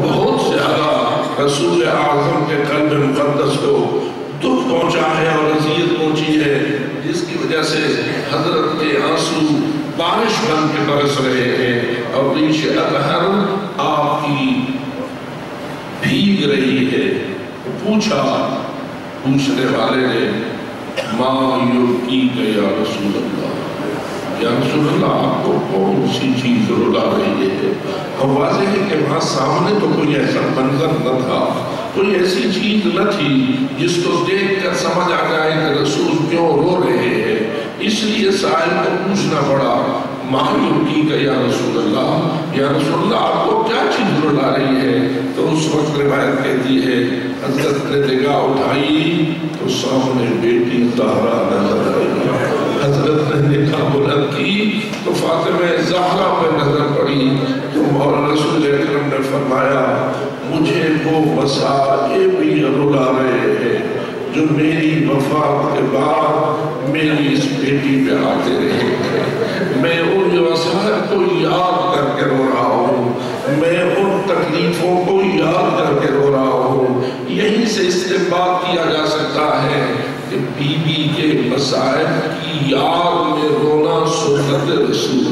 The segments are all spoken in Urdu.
بہت زیادہ رسول اعظم کے قلب مقدس کو دکھ پہنچا ہے اور اذیت پہنچی ہے، جس کی وجہ سے حضرت کے آنسو بارش بن کے برس رہے ہیں اور ریش اطہر آپ کی بھیگ رہی ہے۔ پوچھنے والے نے ما یبکیک یا رسول اللہ، یا رسول اللہ آپ کو کون سی چیز رلا رہی ہے؟ اب واضح ہے کہ وہاں سامنے تو کوئی ایسا منظر نہ تھا، کوئی ایسی چیز نہ تھی جس کو دیکھ کر سمجھ آ جائے کہ رسول کیوں رو رہے ہیں، اس لیے سائل کو پوچھنا پڑا ما یبکیک یا رسول اللہ، یا رسول اللہ آپ کو کیا چیز رلا رہی ہے؟ تو اس وقت روایت کہتی ہے حضرت نے نگاہ اٹھائی تو سامنے بیٹی زہرا نظر آئی، حضرت نے نگاہ بلند کی تو فاطمہ زہرا پہ نظر پڑی تو مولا رسول اکرم نے فرمایا مجھے وہ مسائب بھی رلا رہے ہیں جو میری وفات کے بعد میری اس بیٹی پہ آتے رہے ہیں، میں ان مسائب کو یاد کر کے رو رہا ہوں، میں ان تکلیفوں کو یاد کر کے رو رہا ہوں۔ یہیں سے استنباط کیا جا سکتا ہے کہ بی بی کے مسائب کی یاد میں رونا سنت رسول ہے۔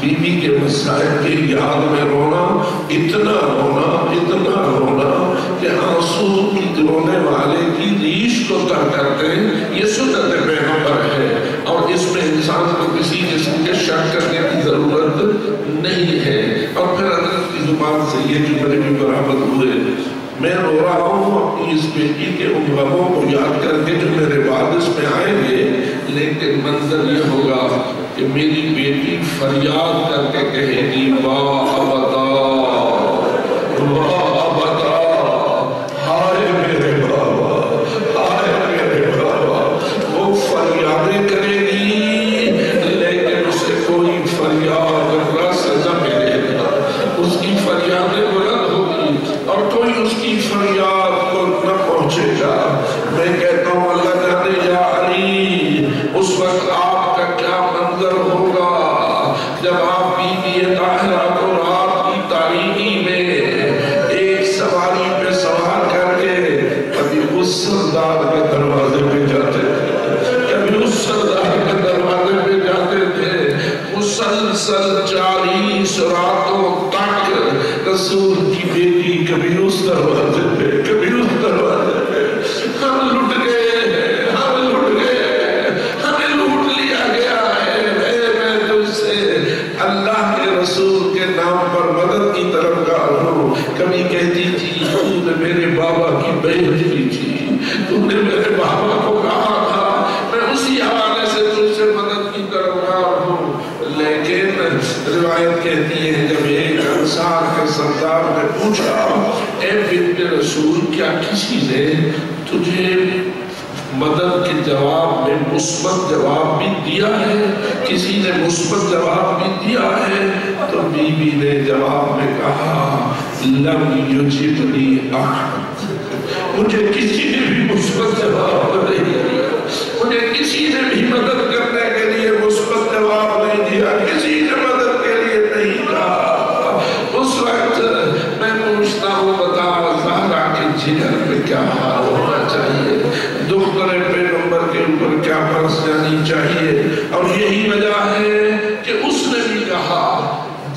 بی بی کے مسائب کی یاد میں رونا، اتنا رونا کہ آنسو رونے والے کی ریش کو تر کرتے ہیں، یہ سنت پیغمبر ہے اور اس میں انسان کو کسی قسم کے شک کرنے کی ضرورت نہیں ہے۔ اور پھر حضرت کی زبان سے یہ جملے بھی برآمد ہوئے میں رو رہا ہوں اپنی اس بیٹی کے ان غموں کو یاد کر کے جو میرے بعد اس میں آئیں گے، لیکن منظر یہ ہوگا کہ میری بیٹی فریاد کر کے کہے گی واہ ابدا، واہ ابدا، ہائے میرے بابا، ہائے میرے بابا۔ وہ فریادیں کرے گی لیکن اسے کوئی فریاد رس نہ ملے گا، اس کی فریادیں بلند ہوگی اور کوئی اس کی فریاد کو نہ پہنچے گا۔ میں کہتا ہوں اللہ جانے یا علی اس وقت آپ کا کیا منظر ہوگا جب آپ بی بی طاہرہ کو رات کی تاریکی میں ایک سواری پہ سوار کر کے کبھی اس سردار کے دروازے پہ جاتے تھے، کبھی اس سردار کے دروازے پہ جاتے تھے، مسلسل 40 راتوں تک رسول کی بیٹی کبھی اس دروازے پہ کبھی اس دروازے پہ۔ ہم لٹ گئے، ہمیں لوٹ لیا گیا ہے، میں تجھ سے اللہ کے رسول کے نام پر مدد کی طرف گار ہوں۔ کبھی کہتی تھی تو نے میرے بابا کی بیعت کی تھی، تو نے میرے بابا کو کہا تھا، میں اسی حوالے سے تجھ سے مدد کی طرف گار ہوں۔ لیکن روایت کہتی ہے جب ایک انصار کے سردار نے پوچھا اے بنت رسول کیا کسی نے تجھے مدد کے جواب میں مثبت جواب بھی دیا ہے، کسی نے مثبت جواب بھی دیا ہے؟ تو بی بی نے جواب میں کہا لم یجبنی احد، مجھے کسی نے بھی مثبت جواب نہیں دیا، مجھے کسی نے بھی مدد کرنے کے لیے مثبت جواب نہیں دیا، کسی نے مدد کے لیے نہیں کہا۔ اس وقت میں پوچھتا ہوں بتا زہرا کے جگر پہ کیا حال ہونا چاہیے، دختر پیغمبر کے اوپر کیا برس جانی چاہیے؟ اور یہی وجہ ہے کہ اس نے بھی کہا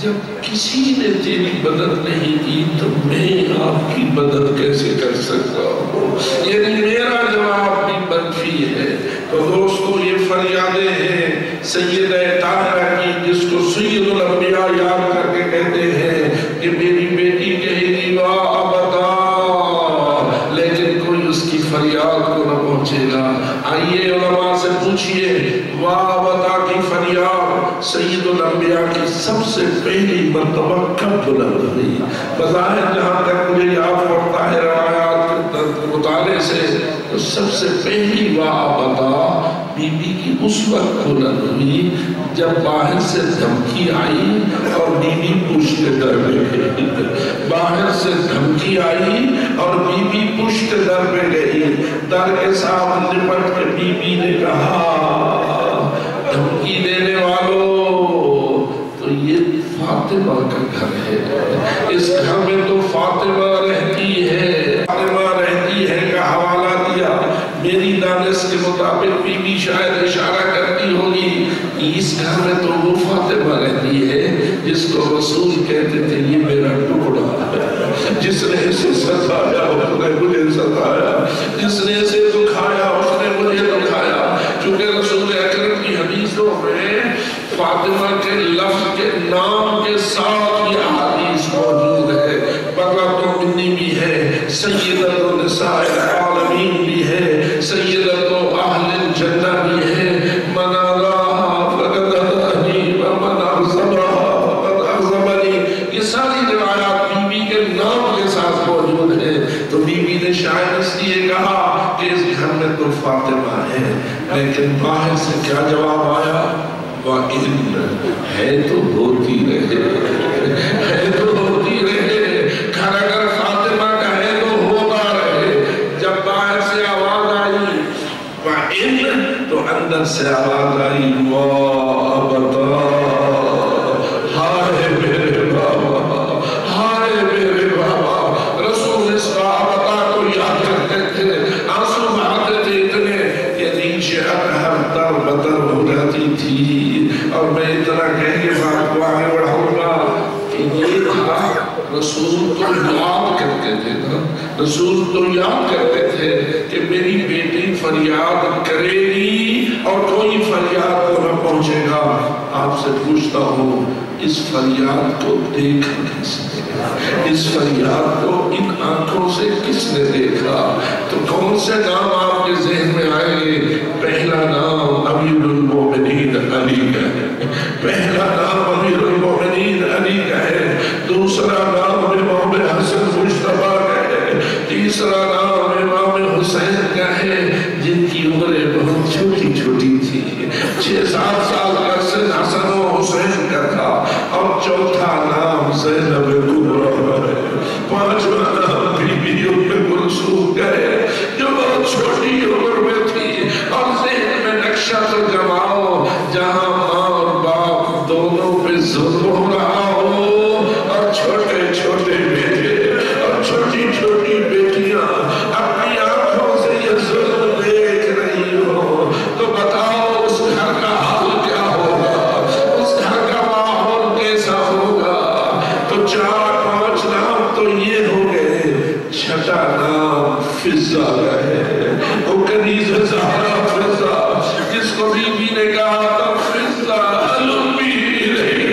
جب کسی نے تیری مدد نہیں کی تو میں آپ کی مدد کیسے کر سکتا ہوں؟ یعنی میرا جواب بھی منفی ہے۔ تو دوستو یہ فریادیں ہیں سیدہ طاہرہ کی، جس کو سید الانبیاء یاد کر کے کہتے ہیں کہ میری بیٹی کہے گی واہ ابدا، لیکن کوئی اس کی فریاد کو نہ پہنچے گا۔ آئیے علماء سے پوچھئے واہ ابدا کی فریاد سید الانبیاء کی سب سے پہلی مرتبہ کب بلند ہوئی؟ بظاہر جہاں تک مجھے یاد پڑتا ہے روایات کے مطالعے سے تو سب سے پہلی واہ ابدا بی بی کی اس وقت بلند ہوئی جب باہر سے دھمکی آئی اور بی بی پشت در پہ گئی، باہر سے دھمکی آئی اور بی بی پشت در پہ گئی، در کے ساتھ لپٹ کے بی بی نے کہا دھمکی دینے والوں تو یہ فاطمہ کا گھر ہے، اس گھر میں تو کے مطابق بی بی شاید اشارہ کرتی ہوگی اس گھر میں تو وہ فاطمہ رہتی ہے جس کو رسول کہتے تھے یہ میرا ٹکڑا ہے، جس نے اسے ستایا اس نے مجھے ستایا، جس نے اسے دکھایا اس نے مجھے دکھایا۔ چونکہ رسول اکرم کی حدیثوں میں فاطمہ کے لفظ کے نام کے ساتھ یہ حدیث موجود ہے، بقرۃ منی بھی ہے، سیدۃ النساء العالمین بھی ہے، سیدۃ اہل الجنہ بھی ہے، من آلاها فقد آلانی ومن عظمها فقد عظمنی، یہ ساری روایات بی بی کے نام کے ساتھ موجود ہے۔ تو بی بی نے شاید اس لیے کہا کہ اس گھر میں تو فاطمہ ہے، لیکن باہر سے کیا جواب آیا؟ وَإِنَّ ہے تو ہوتی رہے، ہے تو ہوتی رہے، گھر اگر فاطمہ کا ہے تو ہوتا رہے۔ جب باہر سے آواز آئی وَإِنَّ تو اندر سے آواز آئی وَأَبَتَا، ہائے میرے بابا، ہائے میرے بابا۔ رسول اس کا ابتا کو یاد کرتے تھے، آنسو بہاتے تھے اتنے کہ نیچے اطہر تر بتر ہو جاتی تھی۔ اور میں اتنا کہہ کے بات کو آگے بڑھاؤں گا کہ یہ تھا رسول تو یاد کرتے تھے نا، رسول تو یاد کرتے تھے کہ میری بیٹی فریاد کرے گی اور کوئی فریاد کو نہ پہنچے گا۔ آپ سے پوچھتا ہوں اس فریاد کو دیکھا کس نے؟ اس فریاد کو ان آنکھوں سے کس نے دیکھا؟ تو کون سے نام آپ کے ذہن میں آئیں گے؟ پہلا نام امیر المومنین علی کا ہے، پہلا نام امیر المومنین علی کا ہے، دوسرا نام امام حسن مجتبیٰ کا ہے، تیسرا نام امام حسین کا ہے جن کی عمریں بہت چھوٹی چھوٹی تھی، 6-7 سال کا سن حسن و حسین کا تھا، اور چوتھا نام زینب کبریٰ ہے، پانچواں نام بی بی ام کلثوم کا ہے جو بہت چھوٹی عمر میں تھی۔ اور ذہن میں نقشہ تو جماؤ جہاں ماں اور باپ دونوں پہ ظلم ہو رہا ہو اور چھوٹے چھوٹے بیٹے اور چھوٹی چھوٹی بیٹیاں اپنی آنکھوں سے یہ ظلم دیکھ رہی ہو تو بتاؤ اس گھر کا حال کیا ہوگا، اس گھر کا ماحول کیسا ہوگا؟ تو 4-5 نام تو یہ ہو گئے، چھٹا نام فضہ کا ہے، وہ کنیز زہرا فضہ جس کو بی بی نے کہا تھا فضہ المی رہی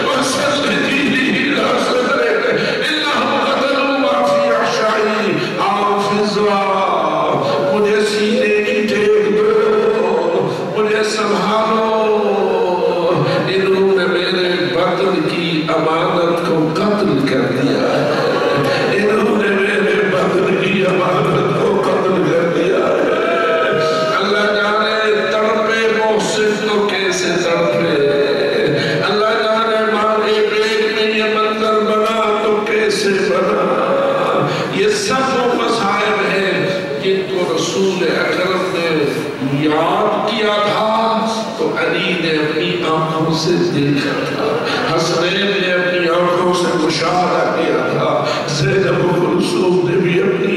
وسلتی لا صدرک انہم قتلوا ما فی عشائی، آؤ فضہ مجھے سینے کی ٹیک دو، مجھے سنبھالو، انہوں نے میرے بدن کی امانت کو قتل کر دیا ہے، انہوں نے میرے بدن کی امانت کو قتل کر دیا ہے۔ اللہ جانے تڑپے محسن تو کیسے تڑپے، اللہ جانے ماں کے پیٹ میں یہ منظر بنا تو کیسے بنا۔ یہ سب وہ مسائل ہیں جن کو رسول اکرم نے یاد کیا تھا تو علی نے اپنی آنکھوں سے دیکھا تھا، حسنین نے اپنی آنکھوں سے مشاہدہ کیا تھا، زینب کلثوم نے بھی اپنی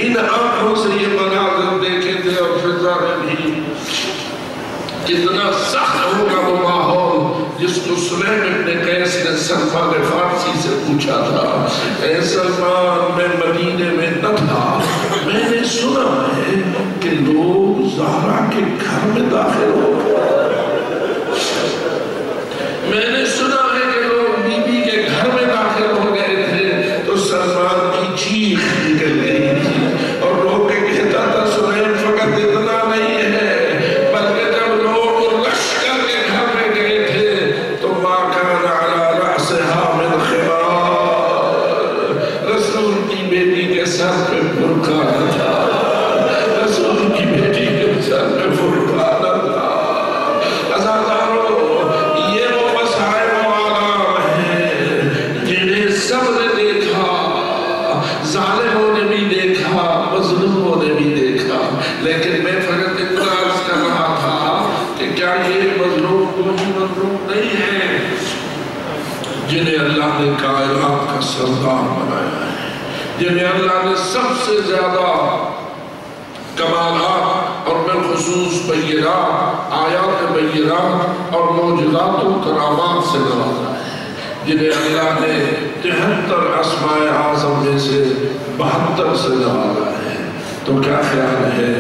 ان آنکھوں سے یہ مناظر دیکھے تھے۔ اور فضہ نے بھی کتنا سخت ہوگا وہ ماحول جس کو سلیم ابن قیس نے سلمان فارسی سے پوچھا تھا، اے سلمان میں مدینے میں نہ تھا، میں نے سنا ہے کہ لوگ زہرا کے گھر میں داخل ہو گئے، میں نے سنا ہے کہ لوگ بی بی کے گھر میں داخل ہو گئے تھے۔ تو سلمان کی چیخ نکل گئی تھی اور لوگ کہتا تھا سلیم فقط اتنا نہیں ہے بلکہ جب لوگ لشکر کے گھر میں گئے تھے تو ما کان علی رأسها من خمار، رسول کی بیٹی کے سر پہ برقع نہ تھا، رسول کی بیٹی کے سر پہ برقع نہ تھا۔ عزیزانو یہ وہ مسائل و آلام ہیں جنہیں سب نے دیکھا، ظالموں نے بھی دیکھا، مظلوموں نے بھی دیکھا، لیکن میں فقط اتنا عرض کر رہا تھا کہ کیا یہ مظلوم کوئی مظلوم نہیں ہے جنہیں اللہ نے کائنات کا سردار بنایا ہے، جنہیں اللہ نے سب سے زیادہ کمالات اور بالخصوص بینات، آیات بینات اور معجزات و کرامات سے نوازا ہے، جنہیں اللہ نے 73 اسماء اعظم میں سے 72 سے نوازا ہے۔ تو کیا خیال ہے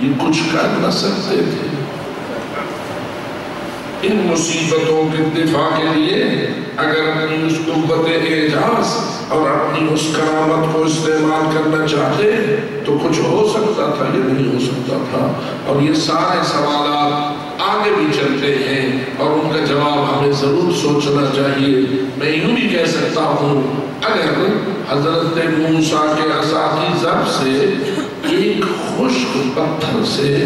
یہ کچھ کر نہ سکتے تھے؟ ان مصیبتوں کے دفاع کے لیے اگر اپنی اس قوت اعجاز اور اپنی اس کرامت کو استعمال کرنا چاہتے تو کچھ ہو سکتا تھا یا نہیں ہو سکتا تھا؟ اور یہ سارے سوالات آگے بھی چلتے ہیں اور ان کا جواب ہمیں ضرور سوچنا چاہیے۔ میں یوں بھی کہہ سکتا ہوں اگر حضرت موسیٰ کے عصا کی ضرب سے ایک خشک پتھر سے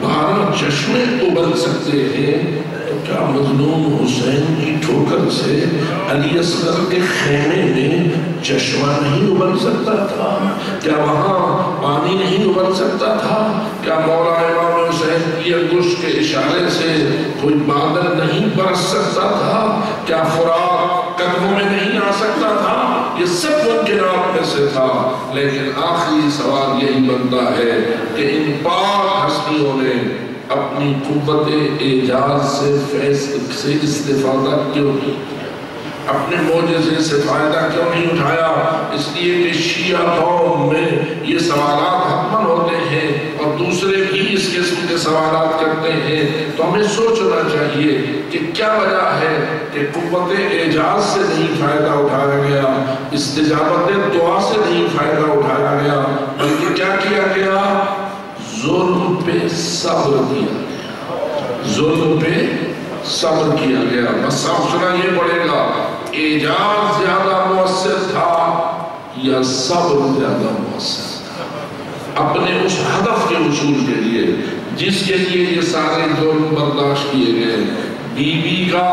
12 چشمے ابل سکتے ہیں تو کیا مظلوم حسین کی ٹھوکر سے علی اصغر کے خیمے میں چشمہ نہیں ابل سکتا تھا؟ کیا وہاں پانی نہیں ابل سکتا تھا؟ کیا مولا امام حسین کی انگشت کے اشارے سے کوئی بادل نہیں برس سکتا تھا؟ کیا فرات قدموں میں نہیں آ سکتا تھا؟ یہ سب ممکنات میں سے تھا، لیکن آخری سوال یہی بنتا ہے کہ ان پاک ہستیوں نے اپنی قوت اعجاز سے استفادہ کیوں کی؟ اپنے معجزے سے فائدہ کیوں نہیں اٹھایا؟ اس لیے کہ شیعہ قوم میں یہ سوالات حتماً ہوتے ہیں اور دوسرے بھی اس قسم کے سوالات کرتے ہیں۔ تو ہمیں سوچنا چاہیے کہ کیا وجہ ہے کہ قوت اعجاز سے نہیں فائدہ اٹھایا گیا، استجابت دعا سے نہیں فائدہ اٹھایا گیا، بلکہ کیا کیا گیا؟ ظلم پہ صبر کیا گیا، ظلم پہ صبر کیا گیا۔ بس سوچنا یہ پڑے گا اعجاز زیادہ مؤثر تھا یا صبر زیادہ مؤثر تھا اپنے اس ہدف کے حصول کے لیے جس کے لیے یہ سارے ظلم برداشت کیے گئے۔ بی بی کا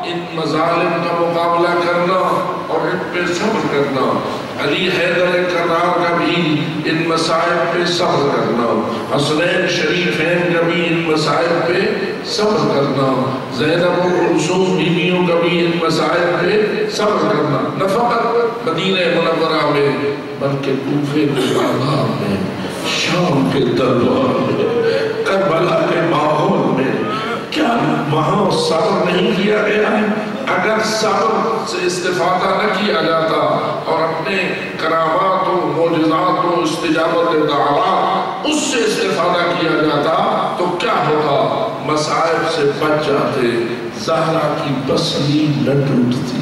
ان مظالم کا مقابلہ کرنا اور ان پہ صبر کرنا، علی حیدر کرار کا بھی ان مسائب پہ صبر کرنا، حسنین شریفین کا بھی ان مسائب پہ صبر کرنا، زینب و کلثوم بیویوں کا بھی ان مسائب پہ صبر کرنا، نہ فقط مدینہ منورہ میں بلکہ کوفے کے بازار میں، شام کے دربار میں، کربلا کے ماحول میں، کیا وہاں صبر نہیں کیا گیا؟ اگر صبر سے استفادہ نہ کیا جاتا اور اپنے کرامات و معجزات و استجابت دعوات اس سے استفادہ کیا جاتا تو کیا ہوتا؟ مصائب سے بچ جاتے، زہرا کی بسلی نہ ٹوٹتی۔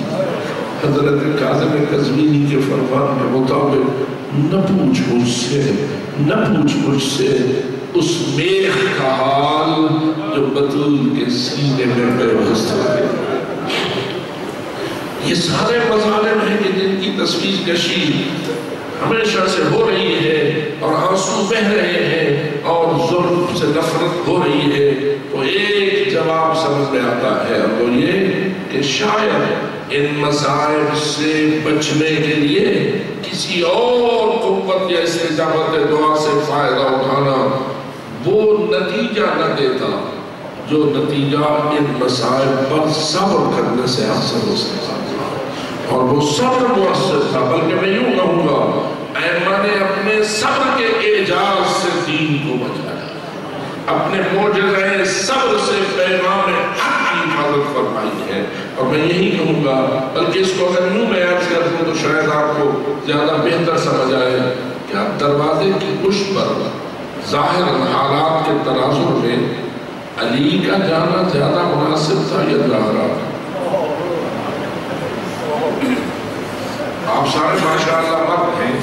حضرت کاظم قزوینی کے فرمان کے مطابق نہ پوچھ مجھ سے، نہ پوچھ مجھ سے اس میخ کا حال جو بطول کے سینے میں پیوست ہے۔ یہ سارے مظالم ہیں کہ جن کی تصویر کشی ہمیشہ سے ہو رہی ہے اور آنسو بہہ رہے ہیں اور ظلم سے نفرت ہو رہی ہے، تو ایک جواب سمجھ میں آتا ہے اور وہ یہ کہ شاید ان مصائب سے بچنے کے لیے کسی اور قوت یا استجابت دعا سے فائدہ اٹھانا وہ نتیجہ نہ دیتا جو نتیجہ ان مسائل پر صبر کرنے سے حاصل ہو سکتا تھا، اور وہ صبر مؤثر تھا۔ بلکہ میں یوں کہوں گا ائمہ نے اپنے صبر کے اعجاز سے دین کو بچایا، اپنے معجزۂ صبر سے پیغام حق کی حفاظت فرمائی ہے۔ اور میں یہی کہوں گا، بلکہ اس کو اگر یوں میں عرض کر دوں تو شاید آپ کو زیادہ بہتر سمجھ آئے کہ آپ دروازے کی پشت پر ظاہر حالات کے تناظر میں علی کا جانا زیادہ مناسب تھا یا زہرا؟ آپ سارے ماشاءاللہ مرد ہیں،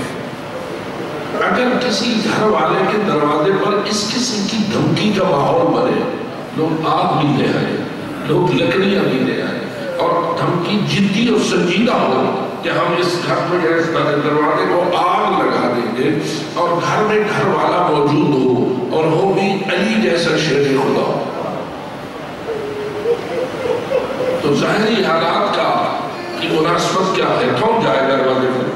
اگر کسی گھر والے کے دروازے پر اس قسم کی دھمکی کا ماحول بنے، لوگ آگ بھی لے آئے، لوگ لکڑیاں بھی لے آئے اور دھمکی جدی اور سنجیدہ ہو کہ ہم اس گھر میں اس دروازے کو آگ لگا دیں گے، اور گھر میں گھر والا موجود ہو اور ہو بھی علی جیسا شیر خدا، تو ظاہری حالات کا کی مناسبت کیا ہے؟ کون جائے دروازے پر؟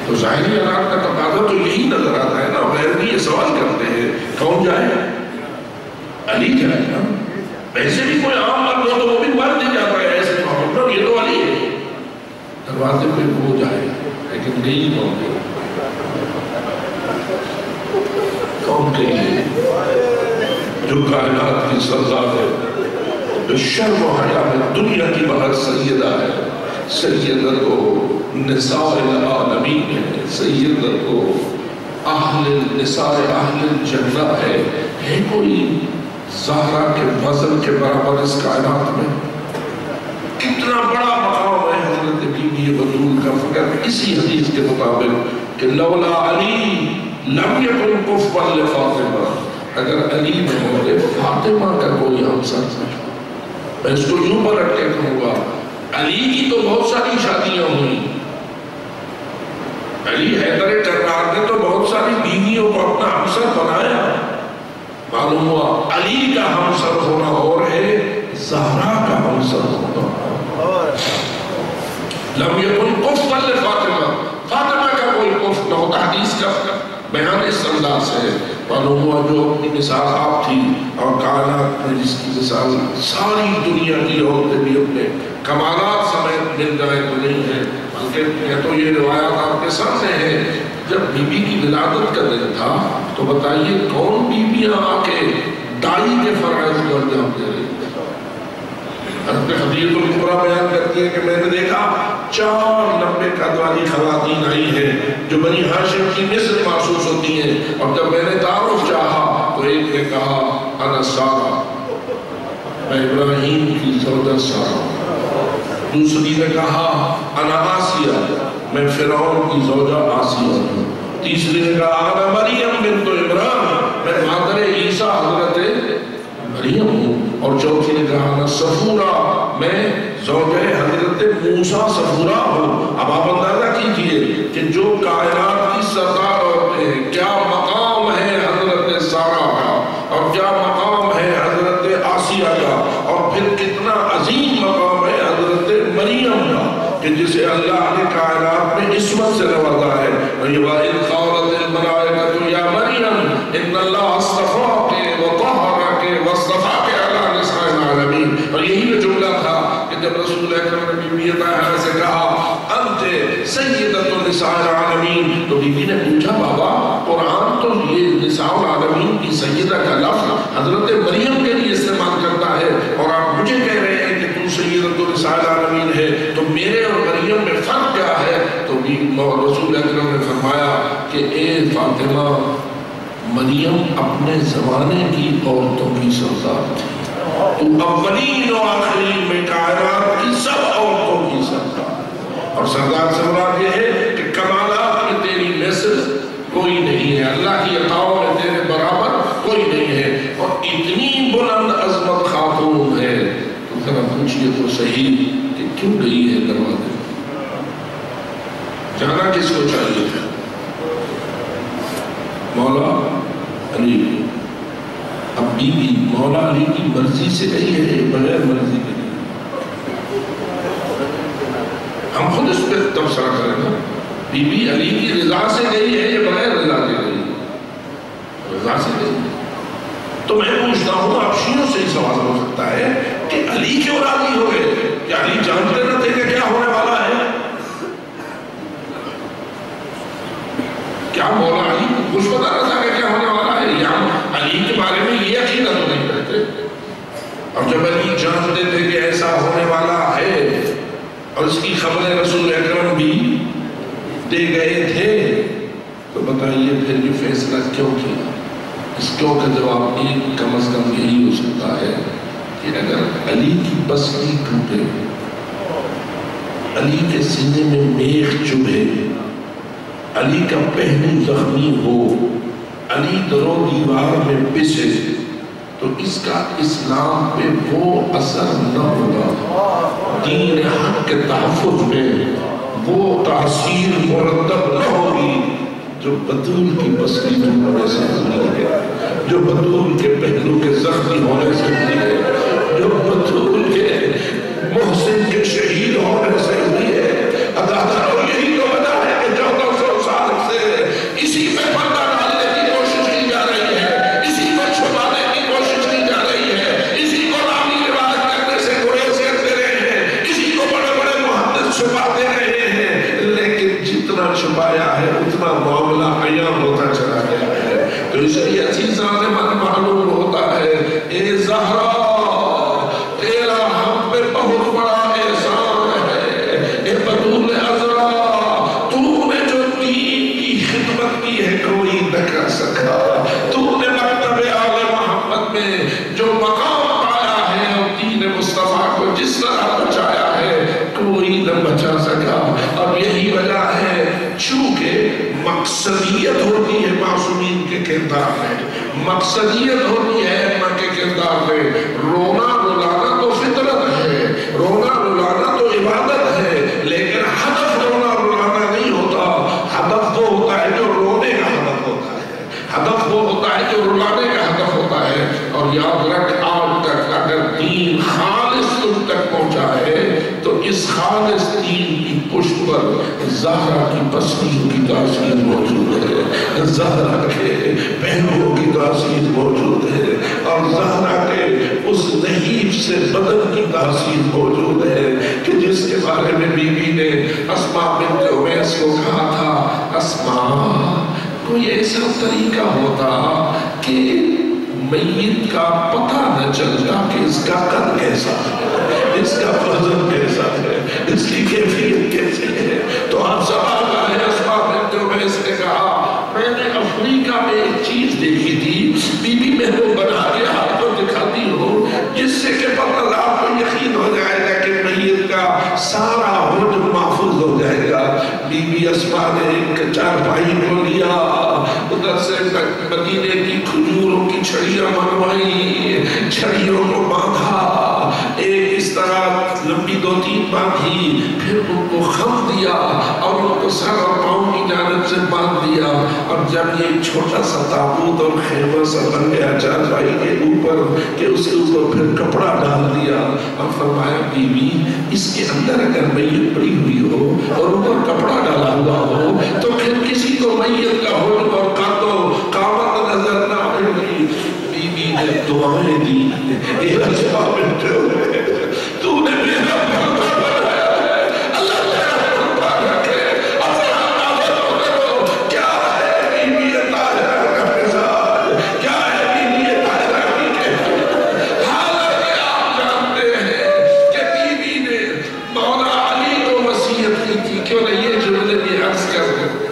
تو ظاہری حالات کا تقاضا تو یہی نظر آتا ہے نا۔ غیر بھی یہ سوال کرتے ہیں کون جائے؟ علی جائے نا۔ ایسے بھی کوئی عام مرد ہو تو وہ بھی مر نہیں جاتا ہے ایسے محمد، یہ تو علی ہے، دروازے پہ وہ جائے، لیکن نہیں کون گے؟ قوم کے لیے جو کائنات کی سردار ہے، جو شرم و حیا میں دنیا کی بہر سیدہ ہے، سیدت و نساء العالمین ہے، سیدت و اہل نساء اہل الجنہ ہے کوئی زہرا کے وزن کے برابر اس کائنات میں؟ کتنا بڑا مقام ہے حضرت بی بی بطول کا، فقط اسی حدیث کے مطابق کہ لولا علی لم یکن کفوا لفاطمہ، اگر علی نہ ہوتے فاطمہ کا کوئی ہمسر تھا۔ میں اس کو یوں پلٹ کے کہوں گا، علی کی تو بہت ساری شادیاں ہوئی، علی حیدر کرار نے تو بہت ساری بیویوں کو اپنا ہمسر بنایا، معلوم ہوا علی کا ہمسر ہونا اور ہے زہرا کا ہمسر ہونا۔ لم یکن کفوا لفاطمہ، فاطمہ کا کوئی کفر نہ ہوتا۔ حدیث کا بیان اس انداز سے معلوم ہوا جو اپنی مثال آپ تھی اور کائنات میں جس کی مثال ساری دنیا کی عورتیں بھی اپنے کمالات سمیت مل جائیں تو نہیں ہے، بلکہ یہ تو یہ روایات آپ کے سامنے ہے۔ جب بی بی کی ولادت کا دن تھا تو بتائیے کون بیویاں آ کے دائی کے فرائض کو انجام دے رہی تھی؟ حضرت خدیجہ الکبریٰ بیان کرتی ہے کہ میں نے دیکھا 4 لمبے قد والی خواتین آئی ہیں جو بنی ہاشم کی نسل محسوس ہوتی ہیں، اور جب میں نے تعارف چاہا تو ایک نے کہا انا سارہ، میں ابراہیم کی زوجہ سارہ، دوسری نے کہا انا آسیہ، میں فرعون کی زوجہ آسیہ ہوں، تیسری نے کہا انا مریم بنت عمران، میں مادر عیسیٰ حضرت مریم ہوں، اور چوتھی نے کہا انا صفورہ، میں زوجہ حضرت موسیٰ صفورہ ہوں۔ اب آپ اندازہ کیجئے کہ جو کائنات کی سردار عورتیں ہیں، کیا مقام ہے حضرت سارہ کا اور کیا مقام ہے حضرت آسیہ کا، اور پھر کتنا عظیم مقام ہے حضرت مریم کا کہ جسے اللہ نے کائنات میں عصمت سے نوازا ہے۔ وَإِذْ قَالَتِ الْمَلَائِكَةُ يَا مَرْيَمُ إِنَّ اللَّهَ اصْطَفَاكِ وَطَهَّرَكِ وَاصْطَفَاكِ عَلَى نِسَاءِ الْعَالَمِينَ، اور یہی وہ جملہ تھا کہ جب رسول اکرم نے بی بی طاہرہ سے کہا انت سیدۃ نساء العالمین، تو بی بی نے پوچھا بابا قرآن تو یہ نساء العالمین کی سیدہ کا لفظ حضرت مریم کے لیے استعمال کرتا ہے، اور آپ مجھے کہہ رہے ہیں کہ تو سیدۃ نساء العالمین ہے، تو میرے اور مریم میں فرق کیا ہے؟ تو رسول اکرم نے فرمایا کہ اے فاطمہ، مریم اپنے زمانے کی عورتوں کی سردار تھی، تو اولین و آخرین میں کائنات کی سب عورتوں کی سردار، اور سردار سے مراد یہ ہے کہ کمالات میں تیری نسل کوئی نہیں ہے، اللہ کی عطاؤں میں تیرے برابر کوئی نہیں ہے، اور اتنی بلند عظمت خاتون ہے تو ذرا پوچھئے تو صحیح کہ کیوں گئی ہے دروازے؟ جانا کس کو چاہیے تھا؟ مولا علی۔ اب بی بی مولا علی کی مرضی سے گئی ہے بغیر مرضی کے گئی؟ ہم خود اس پہ تبصرہ کریں گا، بی بی علی کی رضا سے گئی ہے یا بغیر رضا کے گئی؟ رضا سے گئی۔ تو میں پوچھتا ہوں، آپ شیعوں سے ہی سوال ہو سکتا ہے کہ علی کیوں راضی ہو گئے؟ کہ علی جانتے نہ تھے کہ کیا ہونے والا ہے؟ کیا مولا علی کو کچھ پتا نہ تھا کہ کیا ہونے والا ہے؟ یا علی کے بارے میں یہ عقیدہ تو نہیں کرتے؟ اور جب علی جانتے تھے کہ ایسا ہونے والا ہے اور اس کی خبر رسول اکرم بھی دے گئے تھے، تو بتائیے پھر یہ فیصلہ کیوں کیا؟ اس کیوں کا جواب ایک کم از کم یہی ہو سکتا ہے کہ اگر علی کی بستی ٹوٹے، علی کے سینے میں میخ چبھے، علی کا پہلو زخمی ہو، علی در و دیوار میں پسے، تو اس کا اسلام پہ وہ اثر نہ ہوگا، دین حق کے تحفظ میں وہ تاثیر مرتب نہ ہوگی جو بطول کی بستی میں ہونے سے ہوئی ہے، جو بطول کے پہلو کے زخمی ہونے سے ہوئی ہے، جو بطول کے محسن کے شہید ہونے سے ہوئی ہے۔ اداکاروں یہی تو بتا ہے کہ 1400 سال سے اسی پہ پردہ ڈالنے کی کوشش کی جا رہی ہے، اسی کو چھپانے کی کوشش کی جا رہی ہے، اسی کو رامی رواج کرنے سے گریز کرتے رہے ہیں، اسی کو بڑے بڑے محدث چھپاتے رہے ہیں، لیکن جتنا چھپایا ہے اتنا معاملہ عیاں ہوتا چلا گیا ہے۔ تو اس لیے عزیزان من معلوم ہوتا ہے اے زہرا تیرا ہم پہ بہت بڑا احسان ہے، اے بطول عذرا تو نے جو دین کی خدمت کی ہے کوئی نہ کر سکا، تو نے مکتب آل محمد میں جو مقام پایا ہے اور دین مصطفیٰ کو جس طرح بچایا ہے کوئی نہ بچا سکا۔ اور یہی وجہ ہے چونکہ مقصدیت ہوتی ہے معصومین کے کردار میں، مقصدیت ہوتی ہے ائمہ کے کردار میں، رونا رلانا تو فطرت ہے، رونا رلانا تو عبادت ہے، لیکن ہدف رونا رلانا نہیں ہوتا، ہدف وہ ہوتا ہے جو رونے کا ہدف ہوتا ہے، ہدف وہ ہوتا ہے جو رلانے کا ہدف ہوتا ہے۔ اور یاد رکھ آج تک اگر دین خالص تم تک پہنچا ہے تو اس خالص دین کی پشت پر زہرا کی پسلیوں کی تاثیر موجود ہے، زہرا کے پہلوؤں کی تاثیر موجود ہے، اور زہرا کے اس نحیف سے بدن کی تاثیر موجود ہے کہ جس کے بارے میں بی بی نے اسماء بنت عمیس کو کہا تھا، اسماء کوئی ایسا طریقہ ہوتا کہ میت کا پتہ نہ چلتا کہ اس کا قد کیسا ہے، اس کا وزن کیسا ہے، اس کی کیفیت کیسی ہے۔ تو آپ سوال آئے اسماء بنت عمیس نے کہا میں نے افریقہ میں ایک چیز دیکھی تھی، بی بی میں وہ بنا کے آپ کو دکھاتی ہوں جس سے کہ پتہ آپ کو یقین ہو جائے گا کہ میت کا سارا وجود محفوظ ہو جائے گا۔ بی بی اسماء نے ایک چارپائی کو لیا، ادھر سے مدینے کی کھجوروں کی چھڑیاں منوائی، چھڑیوں کو باندھا، ایک اس طرح لمبی 2-3 باندھی، پھر ان کو خم دیا اور ان کو سر اور پاؤں کی جانب سے باندھ دیا۔ اور جب یہ چھوٹا سا تابوت اور خیمہ سا بن گیا چارپائی کے اوپر کہ اس کے اوپر پھر کپڑا ڈال دیا اور فرمایا بی بی اس کے اندر اگر میت پڑی ہوئی ہو اور اوپر کپڑا ڈالا ہوا ہو تو پھر کسی کو میت کا حجم اور قد و قامت نظر نہ آئے گی۔ بی بی نے دعائیں دی، اے اسماء بنت عمیس تو نے میرا بندہ بنایا ہے، اللہ تیرا بندہ رکھے، اپنا نافذ کرو۔ کیا ہے بی بی طاہرہ کا مزاج، کیا ہے بی بی طاہرہ کی کیفیت؟ حالانکہ آپ جانتے ہیں کہ بی بی نے مولا علی کو وصیت کی تھی، کیوں نہ یہ جملے بھی عرض کر دیں؟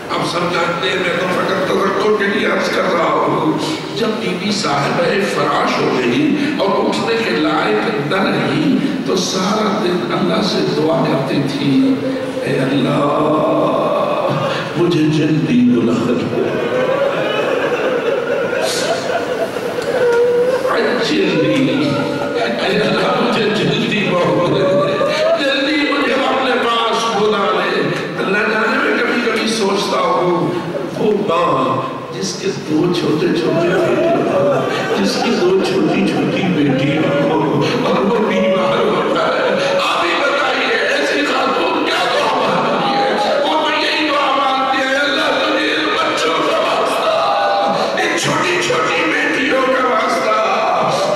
اب سمجھاتے ہیں میں تو فقط تذکر کے لیے عرض کر رہا ہوں۔ جب بی بی صاحبہ فراش ہو گئی اور اٹھنے کے لائق نہ رہی تو سارا دن اللہ سے دعا کرتی تھی، اے اللہ مجھے جلدی بلا لو، جلدی، اے اللہ مجھے جلدی محبت دے، جلدی مجھے اپنے پاس بلا لے۔ اللہ جانے میں کبھی کبھی سوچتا ہوں وہ ماں جس کے 2 چھوٹے چھوٹے بیٹے ہوں، جس کی 2 چھوٹی چھوٹی بیٹی ہوں اور وہ بیمار ہوتا ہے، آپ ہی بتائیے ایسی خاتون کیا دعا مانگتی ہے؟ وہ تو یہی دعا مانگتی ہے، اللہ تجھے ان بچوں کا واسطہ، ان چھوٹی چھوٹی بیٹیوں کا واسطہ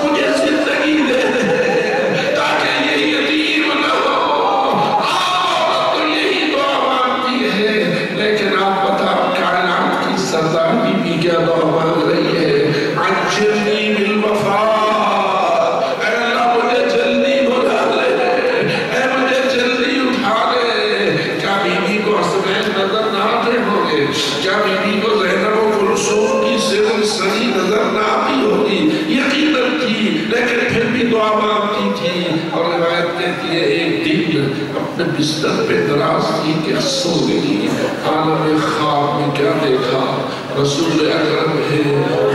مجھے زندگی دے دے تاکہ یہ یتیم نہ ہو۔ آپ تو یہی دعا مانگتی ہے، لیکن آپ بتا کائنات کی سردار بی بی کیا دعا مانگ رہی ہے؟ عجلنی بالوفا، اے اللہ مجھے جلدی بلا لے، اے مجھے جلدی اٹھا لے۔ کیا بی بی کو حسنین نظر نہ آتے ہوں گے؟ کیا بی بی کو زینب و کلثوم کی سر سری نظر نہ آتی ہوگی؟ یقیناً تھی، لیکن پھر بھی دعا مانگتی تھی۔ اور روایت کہتی ہے ایک دن اپنے بستر پہ دراز کی کہ سو گئی، عالم خواب میں کیا دیکھا؟ رسول اکرم ہے،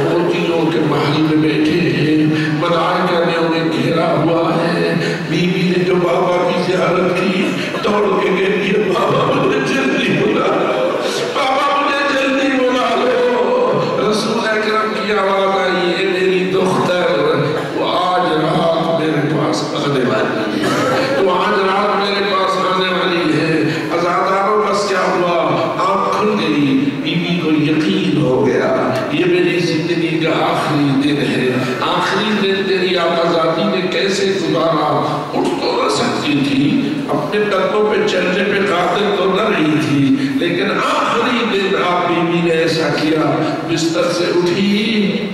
موتیوں کے محل میں بیٹھے ہیں، ملائکہ نے انہیں گھیرا ہوا ہے۔ بی بی نے جو بابا کی زیارت کی دوڑ کے کہتی ہے بابا مجھے جلدی بلا لو، بابا مجھے جلدی بلا لو۔ رسول اکرم کی آواز آئی ہے میری دختر وہ آج رات میرے پاس آنے والی ہے، وہ آج رات میرے پاس آنے والی ہے۔ ازاداروں بس کیا ہوا؟ آنکھ کھل گئی، بی بی کو یقین ہو گیا یہ میری زندگی کا آخری دن ہے، آخری دن تیری آقازادی نے کیسے گزارا؟ اٹھ تو نہ سکتی تھی، اپنے قدموں پہ چلنے پہ قادر تو نہ رہی تھی، لیکن آخری دن آپ بی بی نے ایسا کیا بستر سے اٹھی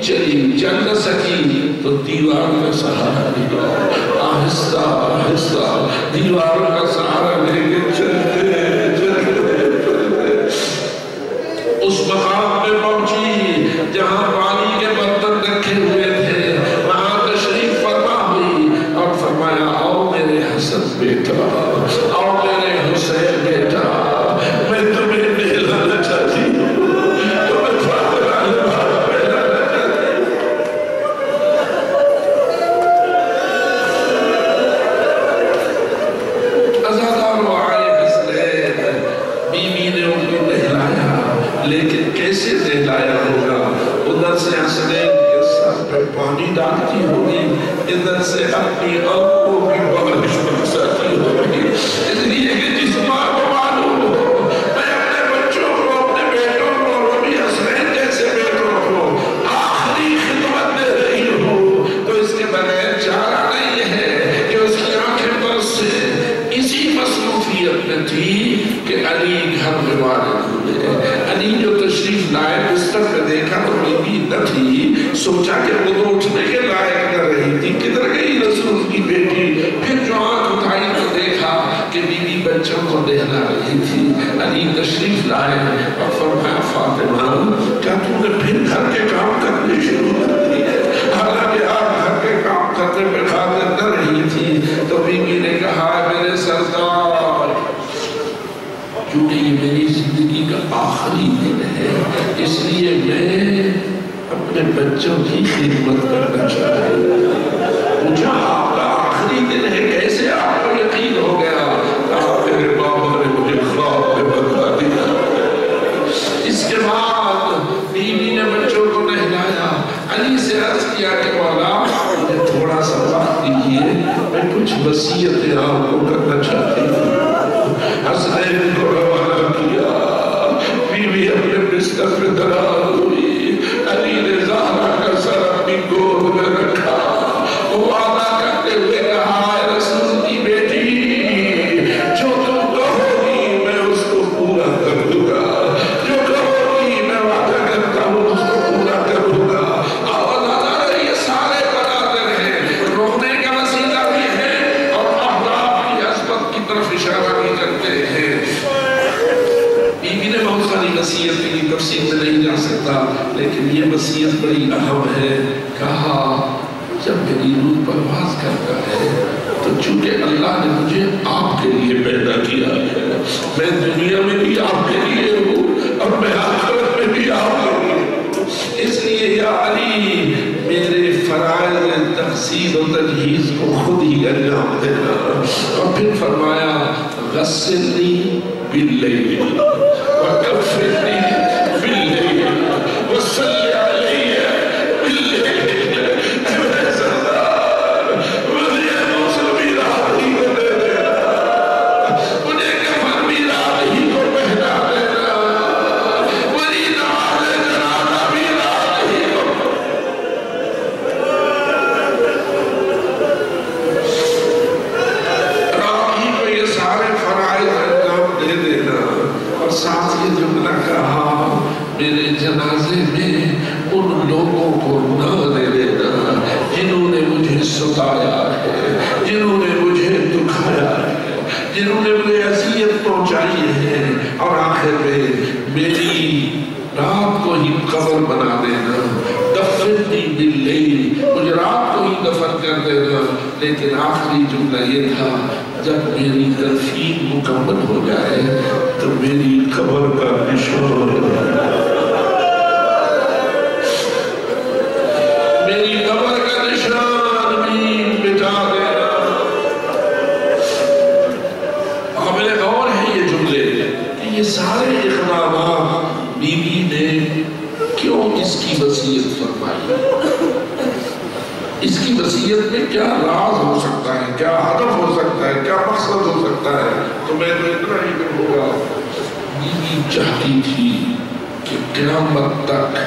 چلی، چل نہ سکی تو دیوار کا سہارا لیا، آہستہ آہستہ دیوار کا سہارا لے کے چلتے اس مقام پہ پہنچی جہاں پانی کے برتن رکھے ہوئے تھے، وہاں تشریف فرما ہوئی اور فرمایا آؤ میرے حسن بیٹا، آؤ میرے حسین بیٹا، میں تمہیں نہلانا چاہتی ہوں، تمہیں پہلانا چاہتی ہوں۔ عزادار و آئے حسنین، بیوی نے ان کو نہلایا، لیکن کیسے نہلایا ہوگا؟ ادھر سے حسنین کے سر پہ پانی ڈالتی ہوگی، ادھر سے اپنی آنکھوں کی بارش برساتی ہوگی، اس لیے کہ جس ماں کو معلوم ہو میں اپنے بچوں کو، اپنے بیٹوں کو، وہ بھی حسنین جیسے بیٹوں کو آخری خدمت دے رہی ہوں، تو اس کے بغیر چارہ نہیں ہے کہ اس کی آنکھیں برس سے اسی مصروفیت میں تھی کہ علی گھر میں وارد ہوئے۔ علی جو تشریف لائے بستر پہ دیکھا تو بیوی نہ تھی، سوچا کہ وہ تو اٹھنے کے لائق نہ رہی تھی، کدھر گئی رسول کی بیٹی؟ پھر جو آنکھ اٹھائی تو دیکھا کہ بیوی بچوں کو نہلا رہی تھی۔ علی تشریف لائے اور فرمایا فاطمہ کیا تم نے پھر گھر کے کام کرنے شروع کر دیے؟ حالانکہ آپ گھر کے کام کرنے پہ قادر نہ رہی تھی۔ تو بیوی نے کہا میرے سردار، چونکہ یہ میری زندگی کا آخری دن ہے، اس لیے میں اپنے بچوں کی خدمت کرنا چاہتا ہوں۔ پوچھا آپ کا آخری دن ہے، کیسے آپ کو یقین ہو گیا؟ کہا میرے بابا نے مجھے خواب میں بتا دیا۔ اس کے بعد بیوی نے بچوں کو نہلایا، علی سے عرض کیا کہ مولا مجھے تھوڑا سا وقت دیجیے، میں کچھ وصیتیں آپ کو کرنا چاہتی ہوں۔ حسنین کو روانہ کیا، بیوی اپنے بستر پہ درار ہوئی، علی نے زہرا کا سر اپنی گود میں رکھا، وہ وعدہ کرتے ہوئے کہا اے رسول کی بیٹی، جو تم کہوگی میں اس کو پورا کر دوں گا، جو کہوگی میں وعدہ کرتا ہوں اس کو پورا کروں گا۔ آواز آتا ہے یہ سارے برادر ہیں، رونے کا وسیلہ بھی ہے اور احباب کی عظمت کی طرف اشارہ بھی کرتے ہیں۔ بیوی نے بہت ساری وصیت کی، تفصیل میں نہیں جا سکتا، لیکن یہ وصیت بڑی اہم ہے۔ کہا جب میری روح پرواز کرتا ہے تو چونکہ اللہ نے مجھے آپ کے لیے پیدا کیا ہے، میں دنیا میں بھی آپ کے لیے ہوں اور میں آخرت میں بھی آپ کے لیے ہوں، اس لیے یا علی میرے فرائض تقسیم و تجہیز کو خود ہی انجام دینا۔ اور پھر فرمایا غسلنی باللیل وکفنی باللیل وصلی علیہ باللیل۔ اے میرے سردار مجھے غسل بھی رات ہی کو دے دینا، مجھے کفن بھی رات ہی کو پہنا دینا، میری نماز جنازہ بھی رات ہی کو۔ رات ہی کو یہ سارے فرائض انجام دے دینا۔ اور ساتھ یہ جملہ کہا میرے جنازے میں ان لوگوں کو نہ دے دینا جنہوں نے مجھے ستایا ہے، جنہوں نے مجھے دکھایا ہے، جنہوں نے مجھے اذیت پہنچائی ہے، اور آخر میں میری رات کو ہی قبر بنا دینا، دفننی باللیل، مجھے رات کو ہی دفن کر دینا۔ لیکن آخری جملہ یہ تھا جب میری تدفین مکمل ہو جائے تو میری قبر کا نشان، میری قبر کا نشان بھی مٹا دینا۔ قابل غور ہے یہ جملے کہ یہ سارے اقدامات بیوی نے کیوں اس کی وصیت فرمائی؟ اس کی وصیت میں کیا راز ہو سکتا ہے، کیا ہدف ہو سکتا ہے، کیا مقصد ہو سکتا ہے؟ تو میں تو اتنا ہی کہوں گا، بیوی چاہتی تھی کہ قیامت تک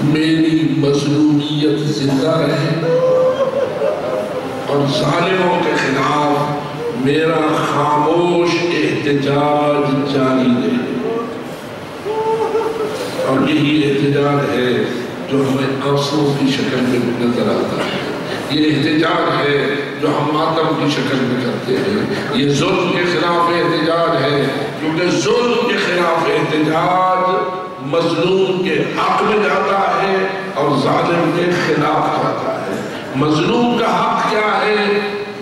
میری مظلومیت زندہ رہے اور ظالموں کے خلاف میرا خاموش احتجاج جاری رہے۔ اور یہی احتجاج ہے جو ہمیں آنسوں کی شکل میں نظر آتا ہے، یہ احتجاج ہے جو ہم ماتم کی شکل میں کرتے ہیں، یہ ظلم کے خلاف احتجاج ہے، کیونکہ ظلم کے خلاف احتجاج مظلوم کے حق میں جاتا ہے اور ظالم کے خلاف جاتا ہے۔ مظلوم کا حق کیا ہے؟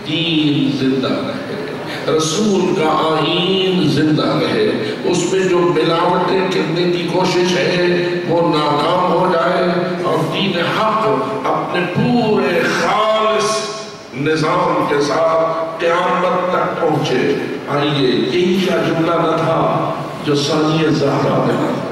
دین زندہ رہے، رسول کا آئین زندہ رہے، اس میں جو ملاوٹیں کرنے کی کوشش ہے وہ ناکام ہو جائے اور دین حق اپنے پورے خالص نظام کے ساتھ قیامت تک پہنچے۔ آئیے، یہی کا جملہ نہ تھا جو ثانیہ زہرا نے کہا تھا؟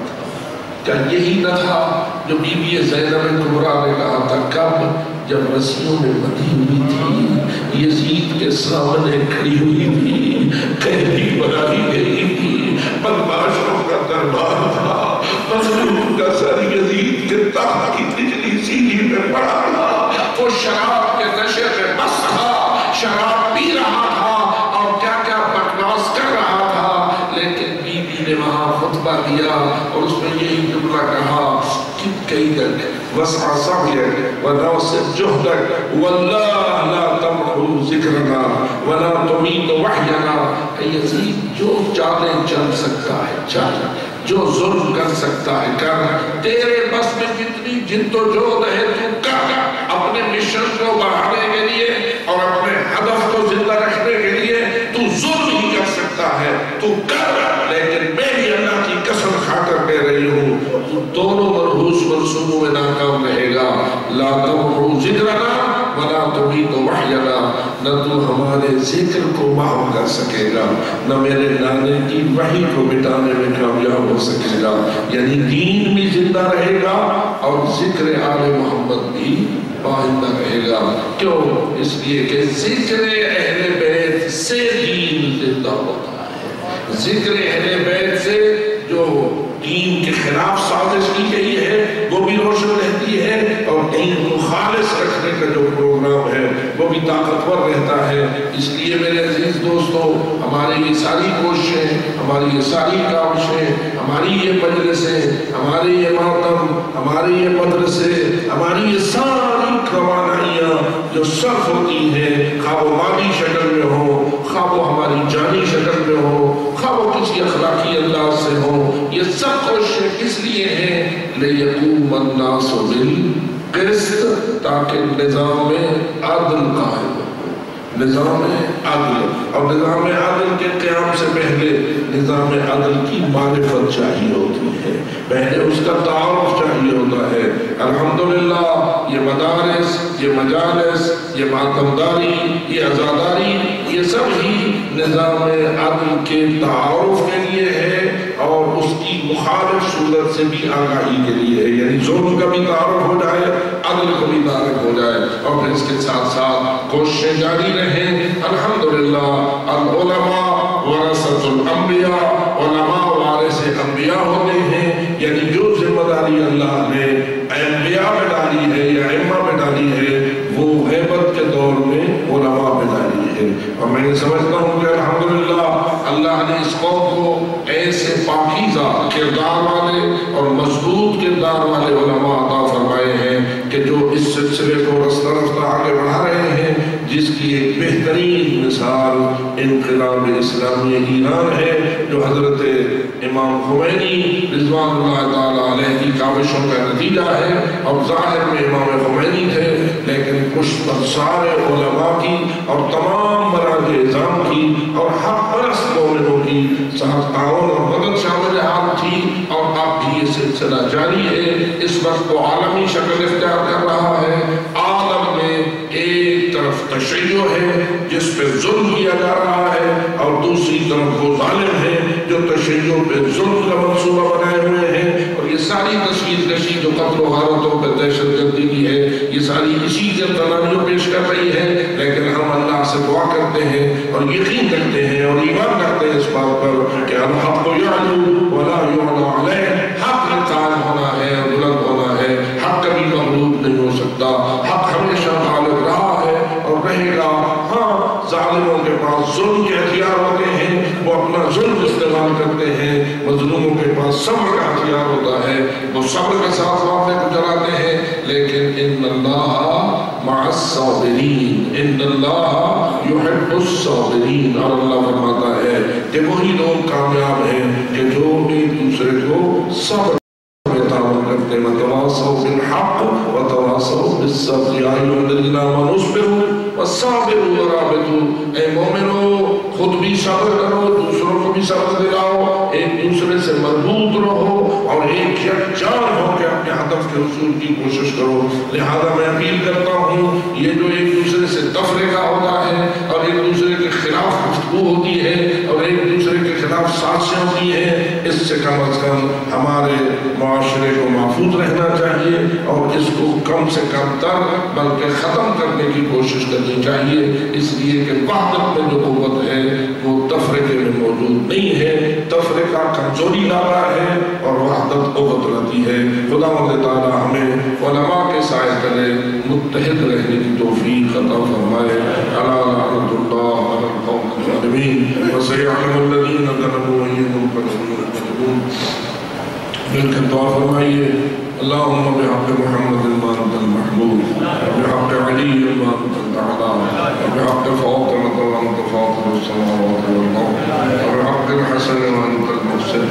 کیا یہی نہ تھا جو بی بی زینب کبریٰ نے کہا تھا؟ کب؟ جب رسیوں میں بندھی ہوئی تھی، یزید کے سامنے کھڑی ہوئی تھی، قیدی بنائی گئی تھی، بدماشوں کا دربار تھا، مظلوم کا سر یزید کے تخت کی نچلی سیڑھی میں پڑا تھا، وہ شراب کے نشے میں مست تھا، شراب پی رہا تھا اور کیا کیا بکواس کر رہا تھا، لیکن بی بی نے وہاں خطبہ دیا اور اس میں یہی جملہ کہا کہ قیدک وسع سعیک ونوسع جہدک واللہ لا تمحو ذکرنا ولا تمید وحینا۔ اے یزید، جو چالیں چل سکتا ہے چل، جو ظلم کر سکتا ہے کر، تیرے بس میں جتنی جد و جہد ہے تو کر، اپنے مشن کو بڑھانے کے لیے اور اپنے ہدف کو زندہ رکھنے کے لیے تو ظلم ہی کر سکتا ہے، تو کر، لیکن میں بھی اللہ کی قسم کھا کر کہہ رہی ہوں تو دونوں مرحوس منصوبوں میں ناکام رہے گا۔ لا تمحو ذکرنا ولا تمید وحینا، نہ تو ہمارے ذکر کو محو کر سکے گا، نہ میرے نانے کی وحی کو مٹانے میں کامیاب ہو سکے گا۔ یعنی دین بھی زندہ رہے گا اور ذکر آل محمد بھی پائندہ رہے گا۔ کیوں؟ اس لیے کہ ذکر اہل بیت سے دین زندہ ہوتا ہے، ذکر اہل بیت سے جو دین کے خلاف سازش کی گئی ہے وہ بھی روشن رہتی ہے اور دین کو خالص رکھنے کا جو پروگرام ہے وہ بھی طاقتور رہتا ہے۔ اس لیے میرے عزیز دوستو، ہماری یہ ساری کوششیں، ہماری یہ ساری کاوشیں، ہماری یہ مجلسیں، ہماری یہ ماتم، ہماری یہ مدرسے، ہماری یہ ساری توانائیاں جو صرف ہوتی ہیں، خواہ وہ مادی شکل میں ہو، خواہ وہ ہماری جانی شکل میں ہو، خواہ وہ کسی اخلاقی انداز سے ہو، یہ سب کوششیں کس لیے ہیں؟ لِيَقُومَ النَّاسُ بِالْقِسْطِ، تاکہ نظام عدل قائم ہو، نظام عدل، اور نظام عدل کے قیام سے پہلے نظام عدل کی معرفت چاہیے ہوتی ہے، پہلے اس کا تعارف چاہیے ہوتا ہے۔ الحمدللہ یہ مدارس، یہ مجالس، یہ ماتمداری، یہ عزاداری، یہ سب ہی نظام عدل کے تعارف کے لیے ہے اور اس کی مخالف صورت سے بھی آگاہی کے لیے ہے، یعنی ظلم کا بھی تعارف ہو جائے، عدل کا بھی تعارف ہو جائے، اور پھر اس کے ساتھ ساتھ کوششیں جاری رہیں۔ الحمدللہ العلماء ورثۃ الانبیاء، علماء وارث انبیاء ہوتے ہیں، یعنی جو ذمہ داری اللہ نے انبیاء میں ڈالی ہے یا ائمہ میں ڈالی ہے وہ غیبت کے دور میں علماء میں ڈالی ہے، اور میں یہ سمجھتا ہوں کہ الحمدللہ اللہ نے اس قوم کو ایسے پاکیزہ کردار والے اور مضبوط کردار والے علماء عطا فرمائے ہیں کہ جو اس سلسلے کو رفتہ رفتہ آگے بڑھا رہے ہیں، جس کی ایک بہترین مثال انقلاب اسلامی ایران ہے جو حضرت امام خمینی رضوان اللہ تعالیٰ علیہ کی کاوشوں کا نتیجہ ہے، اور ظاہر میں امام خمینی تھے لیکن کچھ سارے علماء کی اور تمام مراجع نظام کی اور حق پرست مومنوں کی ساتھ تعاون اور مدد شامل حال تھی، اور اب بھی یہ سلسلہ جاری ہے۔ اس وقت وہ عالمی شکل اختیار کر رہا ہے، عالم میں ایک طرف تشیع ہے جس پہ ظلم کیا جا رہا ہے اور دوسری طرف وہ ظالم ہے جو تشیع پہ ظلم کا منصوبہ بنائے ہوئے ہیں، اور یہ ساری تصویر کشی جو قتل و غارتوں پہ دہشت گردی کی ہے یہ ساری اسی کے تنالیوں پیش کر رہی ہے، لیکن ہم اللہ سے دعا کرتے ہیں اور یقین رکھتے ہیں اور ایمان رکھتے ہیں اس بات پر کہ الحق یعلو ولا یعلو علیہ، حق قائم ہونا ہے اور بلند ہونا ہے، حق کبھی مغلوب نہیں ہو سکتا، حق ہمیشہ غالب رہا ہے اور رہے گا۔ ہاں ظالموں کے پاس ظلم کے ہتھیار ہوتے ہیں، وہ اپنا ظلم ظلم استعمال کرتے ہیں، مظلوموں کے پاس صبر کا ہتھیار ہوتا ہے، وہ صبر کے ساتھ معاملے کو چلاتے ہیں، لیکن ان اللہ مع الصابرین، ان اللہ یحب الصابرین، اور اللہ فرماتا ہے کہ وہی لوگ کامیاب ہیں کہ جو ایک دوسرے کو صبر کرتے ہیں، وتواصوا بالحق وتواصوا بالصبر، یا ایھا الذین آمنوا اصبروا والصابروا ورابطوا، اے مومنو خود بھی صبر کرو، دوسروں کو بھی صبر دلاؤ، ایک دوسرے سے مربوط رہو اور ایک یکجان ہو کے اپنے ہدف کے حصول کی کوشش کرو۔ لہذا میں اپیل کرتا ہوں، یہ جو ایک دوسرے سے تفرقہ ہوتا ہے اور ایک دوسرے کے خلاف گفتگو ہوتی ہے اور ایک دوسرے کے خلاف سازشیں ہوتی ہیں، اس سے کم از کم ہمارے معاشرے کو محفوظ رہنا چاہیے اور اس کو کم سے کم تر بلکہ ختم کرنے کی کوشش کرنی چاہیے، اس لیے کہ وحدت میں جو قوت ہے وہ تفرقے میں موجود نہیں ہے، تفرقہ کمزوری لاتا ہے اور وحدت قوت لاتی ہے۔ خداوند تعالی ہمیں علماء کے سائے تلے متحد رہنے کی توفیق عطا فرمائے۔ الا لعنۃ اللہ علی القوم الظالمین وسیعلم الذین ظلموا ایہم القادرون۔ مل کر دعا فرمائیے، اللہم بحق محمد المانت المحمود، بحق علی المانت الاعلی، بحق فاطمة وانت فاطر السماوات والارض، بحق الحسن وانت المحسن،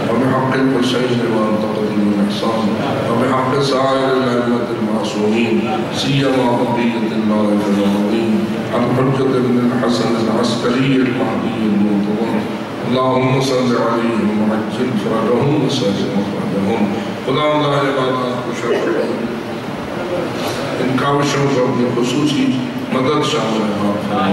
وبحق الحسین وانت قدیم الاحسان، وبحق سائر الائمة المعصومین سیما بقیة اللہ فی الارضین، الحجة بن الحسن العسکری المہدی المنتظر، اللہم صل علیہم وعجل فرجہم وسعد مخرجہم۔ خدا اللہ عبادات کو شکر ان کاوشوں کو اپنی خصوصی مدد شامل فرما،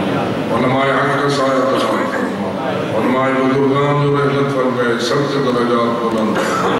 علماء حق کا سایہ قرار فرما، علماء بزرگان جو رحلت فرمائے سب سے درجات بلند فرما،